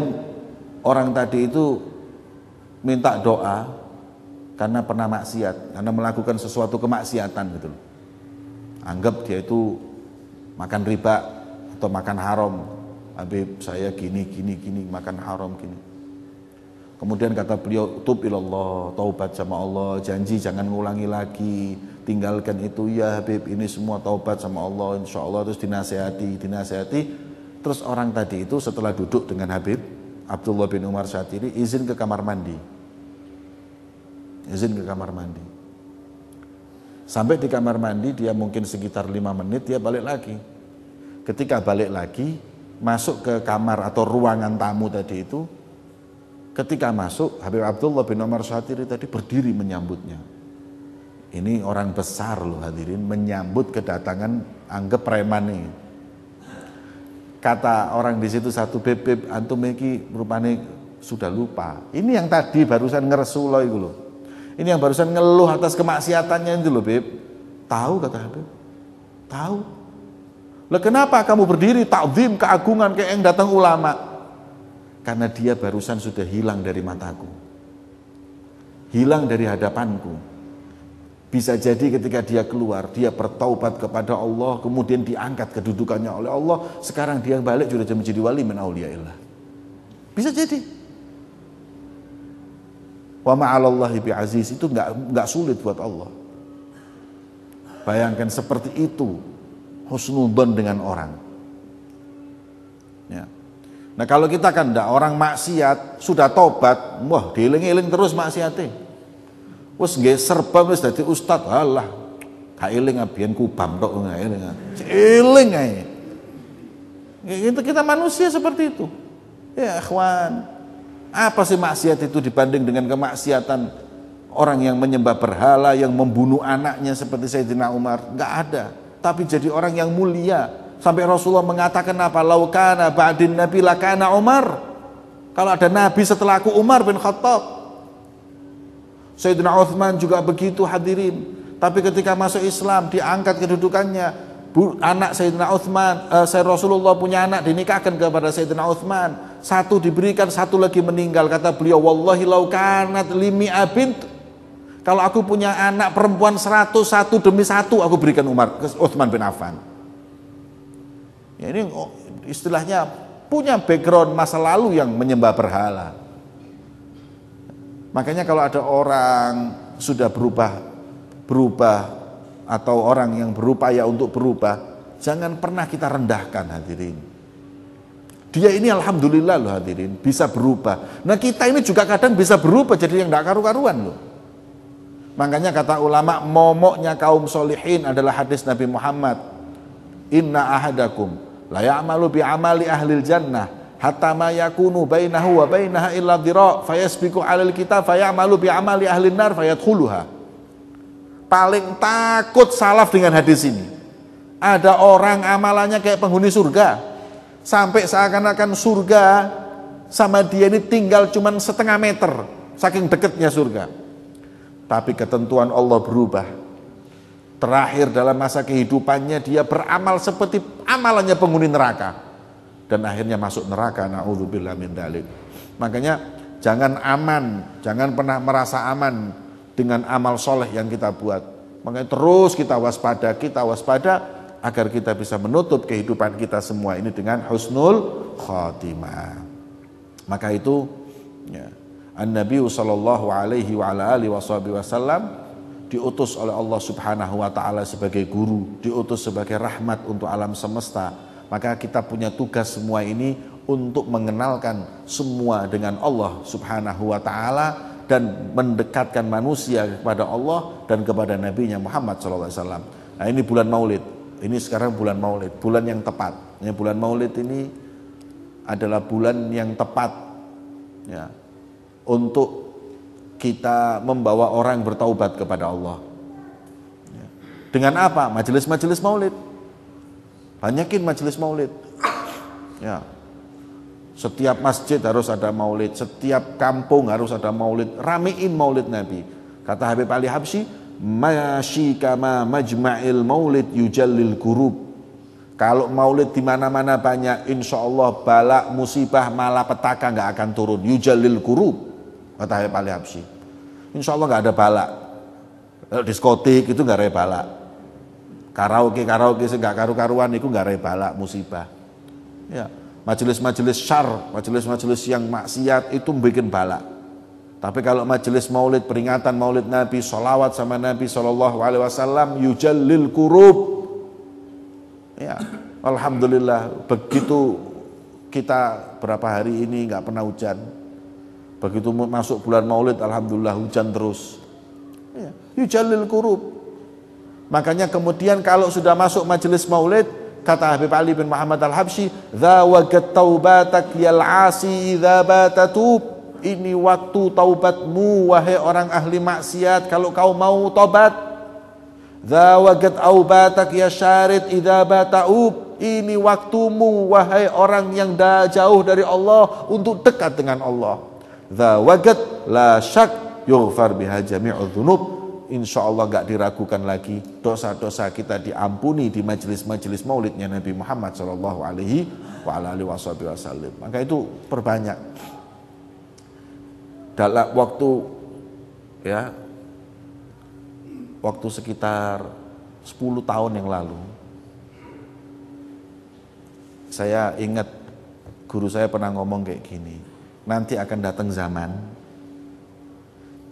orang tadi itu minta doa karena pernah maksiat, karena melakukan sesuatu kemaksiatan gitu loh. Anggap dia itu makan riba atau makan haram. Habib, saya gini makan haram gini. Kemudian kata beliau, tub ilallah, taubat sama Allah, janji jangan ngulangi lagi, tinggalkan itu ya Habib, ini semua taubat sama Allah, insya Allah. Terus dinasehati. Terus orang tadi itu setelah duduk dengan Habib Abdullah bin Umar Syatiri, izin ke kamar mandi. Sampai di kamar mandi dia mungkin sekitar 5 menit, dia balik lagi. Ketika balik lagi masuk ke kamar atau ruangan tamu tadi itu, ketika masuk Habib Abdullah bin Umar Syatiri tadi berdiri menyambutnya. Ini orang besar loh hadirin, menyambut kedatangan anggap preman nih. Kata orang di situ satu, beb antum iki rupane sudah lupa. Ini yang tadi barusan ngeresu lo itu loh. Ini yang barusan ngeluh atas kemaksiatannya itu loh Beb. Tahu kata Habib? Tahu. Lah kenapa kamu berdiri takzim keagungan kayak yang datang ulama? Karena dia barusan sudah hilang dari mataku. Hilang dari hadapanku. Bisa jadi ketika dia keluar, dia bertaubat kepada Allah, kemudian diangkat kedudukannya oleh Allah, sekarang dia balik sudah menjadi wali min auliyaillah. Bisa jadi. Wa ma'alallahi bi'aziz, itu enggak sulit buat Allah. Bayangkan seperti itu husnudzon dengan orang. Ya. Nah kalau kita kan enggak, orang maksiat sudah tobat, wah dieling-eling terus maksiate. Wes nggih serba wis dadi ustaz, alah gak eling abiyen kubam tok gak eling. Eling ae. Kita manusia seperti itu. Ya ikhwan, apa sih maksiat itu dibanding dengan kemaksiatan orang yang menyembah berhala, yang membunuh anaknya seperti Sayyidina Umar? Enggak ada. Tapi jadi orang yang mulia. Sampai Rasulullah mengatakan apa? Laukana ba'din nabi lakana Umar. Kalau ada nabi setelah aku, Umar bin Khattab. Sayyidina Uthman juga begitu hadirin. Tapi ketika masuk Islam diangkat kedudukannya. Anak Sayyidina Uthman, Rasulullah punya anak dinikahkan kepada Sayyidina Uthman. Satu diberikan, satu lagi meninggal. Kata beliau, wallahi lau kanat limi abint. Kalau aku punya anak perempuan 100, satu demi satu aku berikan Uthman bin Affan. Ya, ini istilahnya punya background masa lalu yang menyembah berhala. Makanya kalau ada orang sudah berubah atau orang yang berupaya untuk berubah, jangan pernah kita rendahkan hadirin. Dia ini alhamdulillah loh hadirin, bisa berubah. Nah kita ini juga kadang bisa berubah jadi yang tidak karu-karuan loh. Makanya kata ulama, momoknya kaum solihin adalah hadis Nabi Muhammad. Inna ahadakum la ya'malu bi amali ahlil jannah hatta ma yakunu bainahu wa bainaha illa dhira' fayasbiqu 'alal kitab fayamalu bi amali ahlin nar fayadkhuluha. Paling takut salaf dengan hadis ini. Ada orang amalannya kayak penghuni surga, sampai seakan-akan surga sama dia ini tinggal cuman setengah meter, saking dekatnya surga. Tapi ketentuan Allah berubah. Terakhir dalam masa kehidupannya dia beramal seperti amalannya penghuni neraka. Dan akhirnya masuk neraka, na'udzubillah min dzalik. Makanya jangan pernah merasa aman dengan amal soleh yang kita buat. Makanya terus kita waspada agar kita bisa menutup kehidupan kita semua ini dengan husnul khatimah. Maka itu ya, An-Nabi sallallahu alaihi wa ala alihi wasallam diutus oleh Allah Subhanahu wa taala sebagai guru, diutus sebagai rahmat untuk alam semesta. Maka kita punya tugas semua ini untuk mengenalkan semua dengan Allah Subhanahu wa taala dan mendekatkan manusia kepada Allah dan kepada Nabi-Nya Muhammad sallallahu alaihi wasallam. Nah, ini bulan Maulid. Ini sekarang bulan Maulid, bulan yang tepat. Ya, bulan Maulid ini adalah bulan yang tepat ya, untuk kita membawa orang bertaubat kepada Allah. Ya. Dengan apa? Majelis-majelis Maulid. Banyakin majelis Maulid. Ya. Setiap masjid harus ada Maulid, setiap kampung harus ada Maulid. Ramein Maulid Nabi. Kata Habib Ali Habsyi, "Masyi kama majma'il Maulid yujallil kurub." Kalau Maulid di mana-mana banyak, insya Allah bala, musibah, malapetaka nggak akan turun. Yujallil kurub, kata Habib Ali Habsyi. Insya Allah nggak ada bala. Diskotik itu nggak ada bala. Karaoke nggak karu-karuan itu nggak ada bala, musibah. Ya, majelis-majelis syar, majelis-majelis yang maksiat itu bikin bala. Tapi kalau majelis Maulid, peringatan Maulid Nabi, sholawat sama Nabi SAW, yujallil kurub. Ya, alhamdulillah, begitu kita berapa hari ini nggak pernah hujan. Begitu masuk bulan Maulid, alhamdulillah hujan terus. Ya, yujallil kurub. Makanya kemudian kalau sudah masuk majelis Maulid, kata Habib Ali bin Muhammad Al-Habsyi, "Dzawagat taubatak yal 'asi idza batatub." Ini waktu taubatmu wahai orang ahli maksiat kalau kau mau taubat. Dzawagat aubatak ya syarid idza bataub. Ini waktumu wahai orang yang dah jauh dari Allah untuk dekat dengan Allah. Dzawagat la syak yughfar biha jami'udz dzunub. Insya Allah gak diragukan lagi dosa-dosa kita diampuni di majelis-majelis maulidnya Nabi Muhammad sallallahu alaihi wasallam. Maka itu perbanyak. Dalam waktu sekitar 10 tahun yang lalu, saya ingat guru saya pernah ngomong kayak gini, nanti akan datang zaman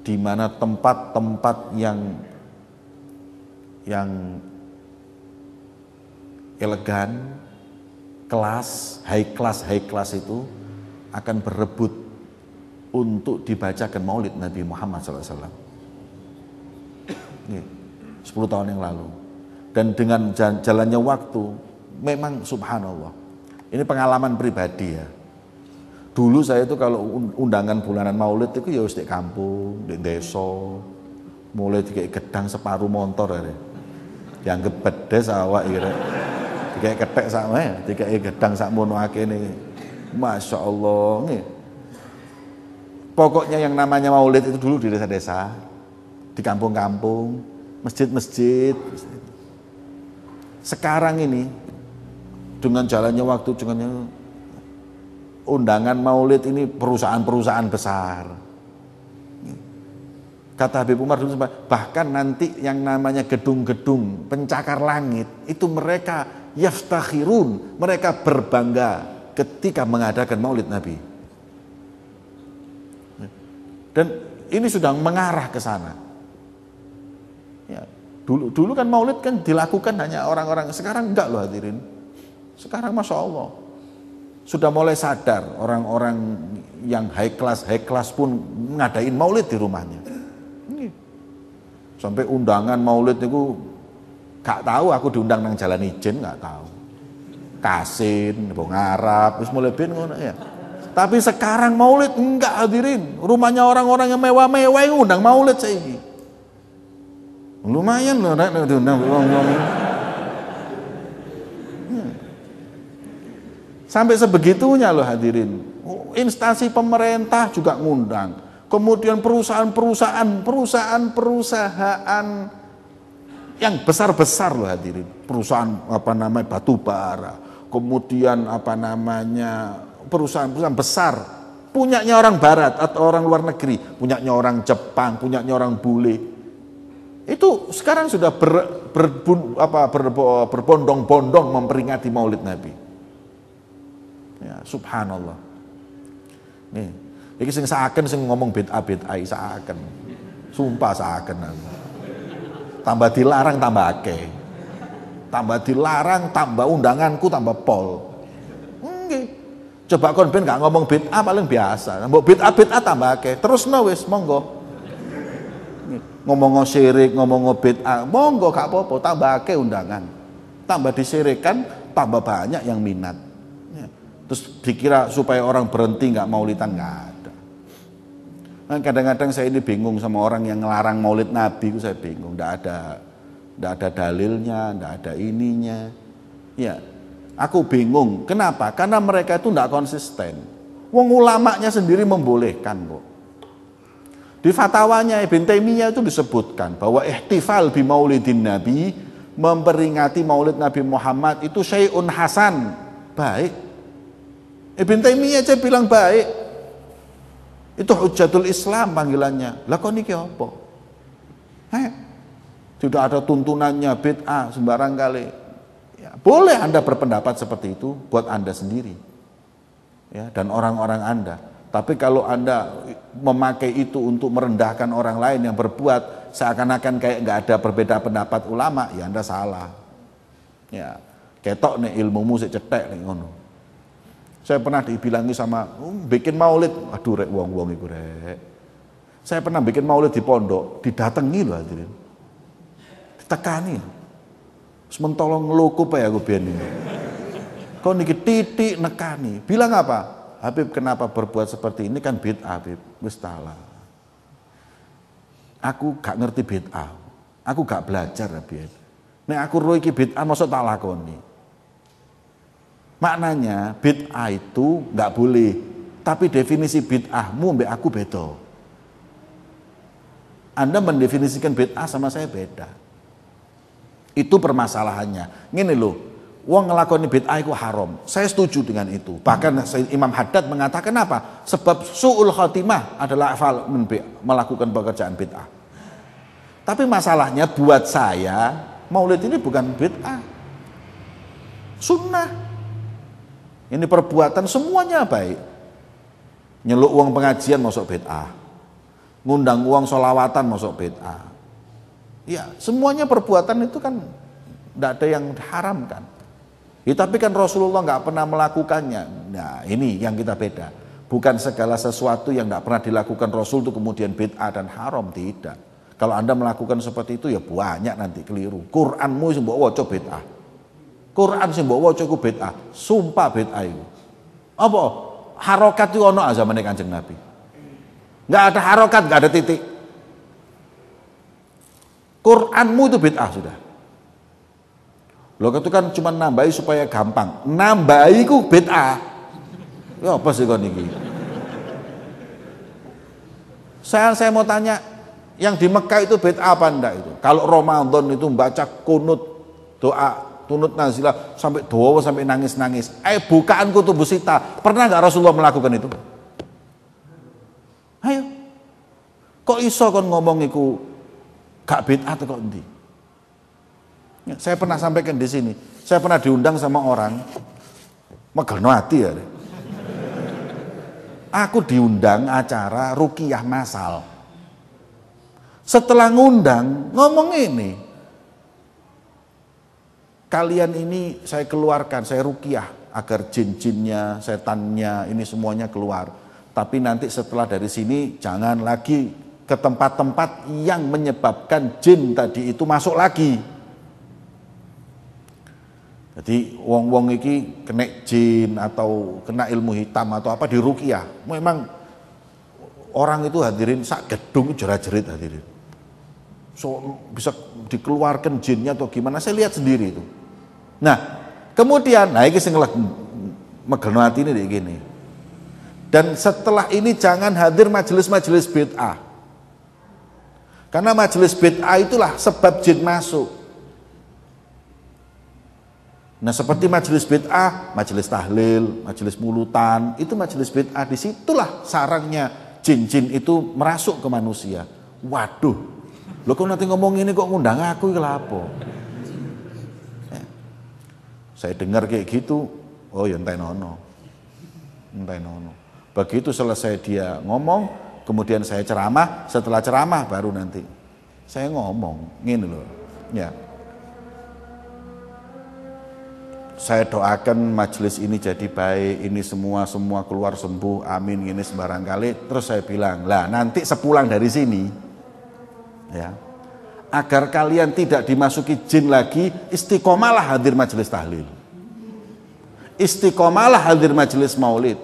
di mana tempat-tempat yang elegan, high class itu akan berebut untuk dibacakan Maulid Nabi Muhammad SAW. 10 tahun yang lalu. Dan dengan jalannya waktu, memang subhanallah. Ini pengalaman pribadi ya. Dulu saya itu kalau undangan bulanan Maulid itu ya wis di kampung, di desa, mulai dikai gedang separuh motor ya. Dianggap pedes awak gitu. Dikai ketek sama ya, dikai gedang sak mono akene. Masya Allah nih. Pokoknya yang namanya Maulid itu dulu di desa-desa, di kampung-kampung, masjid-masjid. Sekarang ini dengan jalannya waktu, undangan Maulid ini perusahaan-perusahaan besar. Kata Habib Umar dulu, bahkan nanti yang namanya gedung-gedung pencakar langit itu mereka yaftakhirun, mereka berbangga ketika mengadakan Maulid Nabi. Dan ini sudah mengarah ke sana. Ya, dulu kan Maulid kan dilakukan hanya orang-orang, sekarang enggak loh hadirin. Sekarang Masya Allah sudah mulai sadar orang-orang yang high class pun ngadain Maulid di rumahnya. Sampai undangan Maulid itu gak tahu aku diundang nang Jalan Ijen, gak tahu. Kasin, Bong Arab, wis mulai ben ngono ya. Tapi sekarang Maulid enggak hadirin. Rumahnya orang-orang yang mewah-mewah yang undang Maulid saiki. Lumayan loh nek diundang wong-wong. Sampai sebegitunya loh hadirin. Instansi pemerintah juga ngundang, kemudian perusahaan yang besar-besar loh hadirin, perusahaan batu bara, kemudian perusahaan besar, punyanya orang barat atau orang luar negeri, punyanya orang Jepang, punyanya orang bule, itu sekarang sudah berbondong-bondong memperingati Maulid Nabi. Ya, subhanallah. Nih, iki sing ngomong bid'ah saaken. Sumpah saaken aku. Tambah dilarang tambah akeh. Tambah dilarang tambah undanganku tambah pol. Nggih. Coba kon ben gak ngomong bid'ah paling biasa. Mbok bid'ah tambah akeh. Terusno wis monggo. Ngomong syirik, ngomong bid'ah, monggo gak apa-apa, tambah akeh undangan. Tambah disirikkan, tambah banyak yang minat. Ya. Terus dikira supaya orang berhenti nggak maulidan, nggak ada. Nah, kadang-kadang saya ini bingung sama orang yang ngelarang maulid Nabi, itu saya bingung. Nggak ada dalilnya, nggak ada ininya. Ya, aku bingung. Kenapa? Karena mereka itu nggak konsisten. Wong ulamanya sendiri membolehkan kok. Di fatwanya Ibn Taimiyah itu disebutkan bahwa ihtifal bi maulidin Nabi, memperingati maulid Nabi Muhammad itu syai'un hasan, baik. Ibn Taimiyah aja bilang baik. Itu hujjatul Islam panggilannya. Lah kok niki apa? Tidak ada tuntunannya bid'ah sembarang kali. Ya, boleh Anda berpendapat seperti itu buat Anda sendiri. Ya, dan orang-orang Anda. Tapi kalau Anda memakai itu untuk merendahkan orang lain yang berbuat seakan-akan kayak nggak ada berbeda pendapat ulama, ya Anda salah. Ya, ketok nih ilmumu sik cetek nih ngono. Saya pernah dibilangi sama bikin maulid, aduh rek wong-wong iku rek. Saya pernah bikin maulid di pondok, didatangi loh hadirin. Ditekani. Wis mentolong ngelukup ya aku biyen ini. Kok niki titik nekani. Bilang apa? Habib kenapa berbuat seperti ini kan bid'ah Habib. Wis talah. Aku gak ngerti bid'ah. Aku gak belajar Habib. Nek aku roh iki bid'ah mosok tak lakoni. Maknanya bid'ah itu nggak boleh, tapi definisi bid'ahmu mbak aku beda. Anda mendefinisikan bid'ah sama saya beda. Itu permasalahannya. Ngene loh, wong ngelakoni bid'ah itu haram. Saya setuju dengan itu. Bahkan Imam Haddad mengatakan apa? Sebab su'ul khatimah adalah melakukan pekerjaan bid'ah. Tapi masalahnya buat saya maulid ini bukan bid'ah, sunnah. Ini perbuatan semuanya baik. Nyeluk uang pengajian masuk bid'ah. Ngundang uang sholawatan masuk bid'ah. Ya, semuanya perbuatan itu kan tidak ada yang haramkan. Ya, tapi kan Rasulullah nggak pernah melakukannya. Nah, ini yang kita beda. Bukan segala sesuatu yang nggak pernah dilakukan Rasul itu kemudian bid'ah dan haram, tidak. Kalau Anda melakukan seperti itu ya banyak nanti keliru. Quranmu sing mbok waca bid'ah. Quran sing mbok waca iku bid'ah, sumpah bid'ah iku. Apa? Harokat itu ono zamane Kanjeng Nabi. Enggak ada harokat, enggak ada titik. Quranmu itu bid'ah sudah. Loh itu kan cuma nambahi supaya gampang. Nambahi ku bid'ah. Ya apa sih kon iki? Saya mau tanya, yang di Mekah itu bid'ah apa enggak itu? Kalau Ramadan itu membaca kunut doa tunut nazilah sampai doa sampai nangis-nangis. Bukaan kutubus sita. Pernah nggak Rasulullah melakukan itu? Ayo. Kok iso kon ngomong iku gak bid'ah atau kok endi? Ya, saya pernah sampaikan di sini. Saya pernah diundang sama orang megelno ati ya. Aku diundang acara ruqyah masal. Setelah ngundang ngomong ini, kalian ini saya keluarkan, saya ruqyah agar jin-jinnya, setannya ini semuanya keluar. Tapi nanti setelah dari sini jangan lagi ke tempat-tempat yang menyebabkan jin tadi itu masuk lagi. Jadi wong-wong iki kena jin atau kena ilmu hitam atau apa di ruqyah. Memang orang itu hadirin sak gedung jerat-jerit hadirin. So, bisa dikeluarkan jinnya atau gimana, saya lihat sendiri itu. Nah, kemudian, nah ini sing megelno ati ini gini. Dan setelah ini jangan hadir majelis-majelis bid'ah. Karena majelis bid'ah itulah sebab jin masuk. Nah seperti majelis bid'ah, majelis tahlil, majelis mulutan, itu majelis bid'ah. Disitulah sarangnya jin-jin itu merasuk ke manusia. Waduh, lo kok nanti ngomong ini kok ngundang aku iki lha apa? Saya dengar kayak gitu, oh ya entenono. Begitu selesai dia ngomong, kemudian saya ceramah, setelah ceramah baru nanti saya ngomong, gini loh. Ya. Saya doakan majelis ini jadi baik, ini semua keluar sembuh, amin, ini sembarang kali. Terus saya bilang, lah nanti sepulang dari sini, ya, agar kalian tidak dimasuki jin lagi, istiqomalah hadir majelis tahlil, istiqomalah hadir majelis maulid,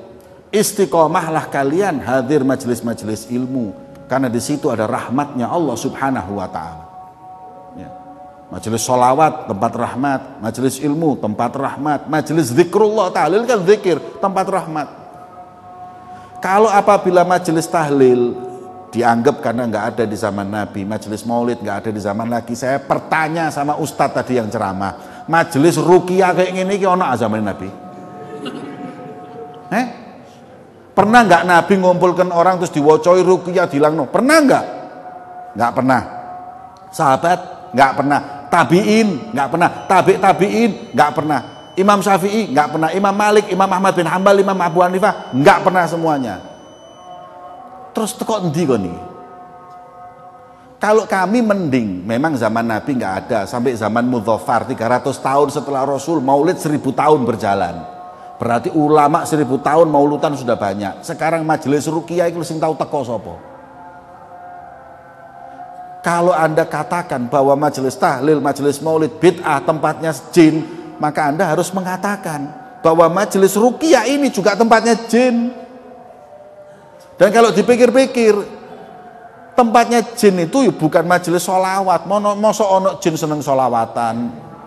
istiqomahlah kalian hadir majelis-majelis ilmu, karena di situ ada rahmatnya Allah Subhanahu wa Ta'ala. Ya. Majelis sholawat tempat rahmat, majelis ilmu tempat rahmat, majelis zikrullah, tahlil kan zikir, tempat rahmat. Kalau apabila majelis tahlil dianggap karena nggak ada di zaman Nabi, majelis maulid nggak ada di zaman lagi, saya bertanya sama ustadz tadi yang ceramah, majelis ruqyah kayak gini ki ono zaman Nabi? Pernah nggak Nabi ngumpulkan orang terus diwocoi ruqyah dilangno? Pernah nggak? Nggak pernah. Sahabat nggak pernah. Tabiin nggak pernah. Tabiin nggak pernah. Imam Syafi'i nggak pernah. Imam Malik, Imam Ahmad bin Hambal, Imam Abu Hanifah nggak pernah semuanya. Terus teko endi kok nih? Kalau kami mending, memang zaman Nabi nggak ada, sampai zaman Mudzaffar 300 tahun setelah Rasul, Maulid 1000 tahun berjalan. Berarti ulama 1000 tahun maulutan sudah banyak. Sekarang majelis ruqyah itu sing tahu teko sapa? Kalau Anda katakan bahwa majelis tahlil, majelis maulid bid'ah tempatnya jin, maka Anda harus mengatakan bahwa majelis ruqyah ini juga tempatnya jin. Dan kalau dipikir-pikir, tempatnya jin itu bukan majelis sholawat. Mosok ono jin seneng sholawatan,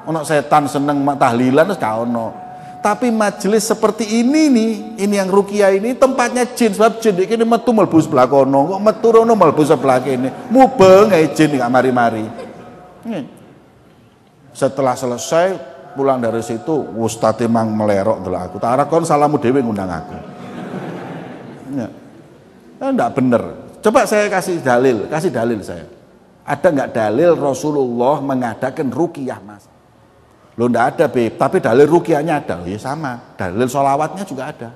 ono setan seneng tahlilan, gak ono. Tapi majelis seperti ini nih, ini yang ruqyah ini tempatnya jin, sebab jin ini metu mlebu sebelah kono, kok metu rono mlebu sebelah kene. Mubeng ae jin gak mari-mari. Setelah selesai pulang dari situ, ustaz emang melerok delok aku. Tak arah kon salamu dhewe ngundang aku. Ya. Enggak bener. Coba saya kasih dalil saya. Ada nggak dalil Rasulullah mengadakan ruqyah mas? Lo ndak ada tapi dalil ruqyahnya ada. Ya sama, dalil sholawatnya juga ada.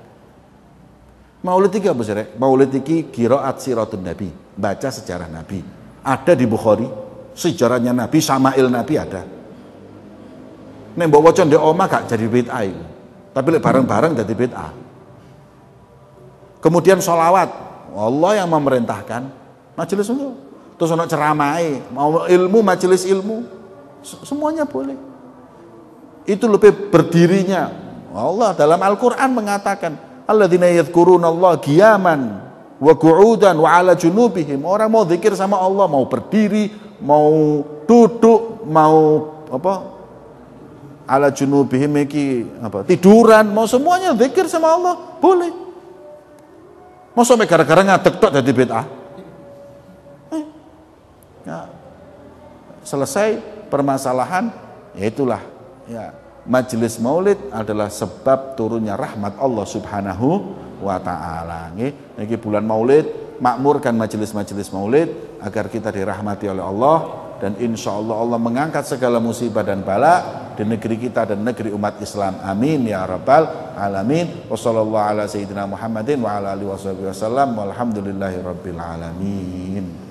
Maulid iki apa sih? Maulid iki qiraat siratun Nabi, baca sejarah Nabi. Ada di Bukhari, sejarahnya Nabi, Syama'il Nabi ada. Nek mbok waca ndek omah gak jadi bid'ah itu. Tapi lek bareng-bareng jadi bid'ah. Kemudian sholawat, Allah yang memerintahkan, majelis itu. Terus ono ceramai, mau ilmu, majelis ilmu, semuanya boleh. Itu lebih berdirinya. Allah dalam Al-Quran mengatakan, alladzina yadhkurunallaha qiyaman wa qu'udan wa 'ala junubihim. Orang mau zikir sama Allah, mau berdiri, mau duduk, mau apa? 'Ala junubihim iki apa? Tiduran, mau semuanya zikir sama Allah, boleh. Mau sampai gara-gara ngadeg tok jadi bid'ah. Ya. Selesai permasalahan, ya itulah. Ya, majelis maulid adalah sebab turunnya rahmat Allah Subhanahu wa Ta'ala. Niki bulan maulid, makmurkan majelis-majelis maulid agar kita dirahmati oleh Allah, dan insya Allah Allah mengangkat segala musibah dan bala di negeri kita dan negeri umat Islam. Amin ya rabbal alamin. Wassallallahu ala sayyidina Muhammadin wa ala alihi wasallam walhamdulillahi rabbil alamin.